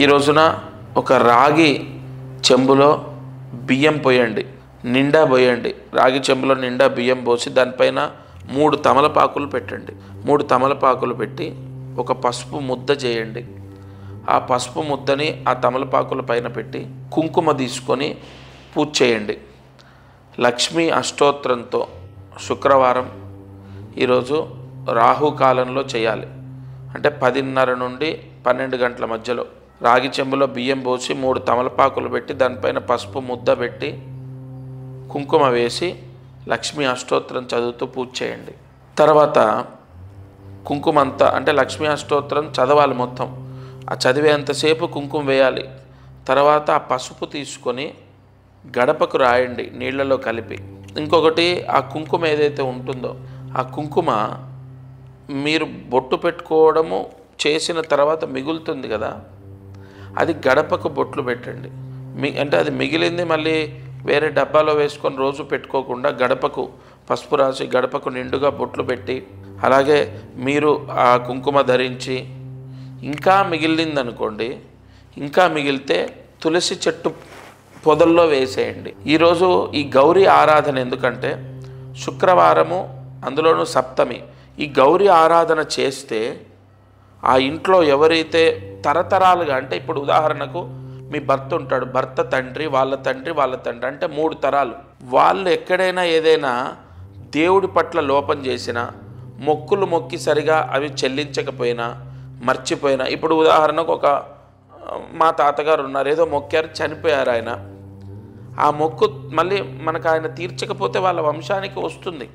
ఈ రోజున ఒక రాగి చెంబులో బియ్యం పోయండి, నిండా పోయండి. రాగి చెంబులో నిండా బియ్యం పోసి దానిపైన 3 తమలపాకులు పెట్టండి. 3 తమలపాకులు పెట్టి ఒక పసుపు ముద్ద చేయండి. ఆ పసుపు ముద్దని ఆ తమలపాకుల పైన పెట్టి కుంకుమ తీసుకొని పూజ చేయండి. లక్ష్మీ అష్టోత్తరంతో శుక్రవారం ఈరోజు రాహుకాలంలో చేయాలి. అంటే 10:30 నుండి 12 గంటల మధ్యలో రాగి చెంబులో బియ్యం పోసి 3 తమలపాకులు పెట్టి దానిపైన పసుపు ముద్ద పెట్టి కుంకుమ వేసి లక్ష్మీ అష్టోత్తరం చదువుతూ పూజ చేయండి. తర్వాత కుంకుమ అంతా అంటే లక్ష్మీ అష్టోత్తరం చదవాలి మొత్తం. ఆ చదివేంతసేపు కుంకుమ వేయాలి. తర్వాత ఆ పసుపు తీసుకొని గడపకు రాయండి నీళ్ళలో కలిపి. ఇంకొకటి ఆ కుంకుమ ఏదైతే ఉంటుందో ఆ కుంకుమ మీరు బొట్టు పెట్టుకోవడము చేసిన తర్వాత మిగులుతుంది కదా, అది గడపకు బొట్లు పెట్టండి. అంటే అది మిగిలింది మళ్ళీ వేరే డబ్బాలో వేసుకొని రోజు పెట్టుకోకుండా గడపకు పసుపు రాసి గడపకు నిండుగా బొట్లు పెట్టి, అలాగే మీరు ఆ కుంకుమ ధరించి ఇంకా మిగిలిందనుకోండి, ఇంకా మిగిలితే తులసి చెట్టు పొదల్లో వేసేయండి. ఈరోజు ఈ గౌరీ ఆరాధన ఎందుకంటే శుక్రవారము, అందులోనూ సప్తమి. ఈ గౌరీ ఆరాధన చేస్తే ఆ ఇంట్లో ఎవరైతే తరతరాలుగా, అంటే ఇప్పుడు ఉదాహరణకు మీ భర్త ఉంటాడు, భర్త తండ్రి వాళ్ళ తండ్రి వాళ్ళ తండ్రి అంటే 3 తరాలు, వాళ్ళు ఎక్కడైనా ఏదైనా దేవుడి పట్ల లోపం చేసినా, మొక్కులు మొక్కి సరిగా అవి చెల్లించకపోయినా, మర్చిపోయినా, ఇప్పుడు ఉదాహరణకు మా తాతగారు ఉన్నారు, ఏదో మొక్కారు చనిపోయారు ఆయన, ఆ మొక్కు మళ్ళీ మనకు ఆయన తీర్చకపోతే వాళ్ళ వంశానికి వస్తుంది.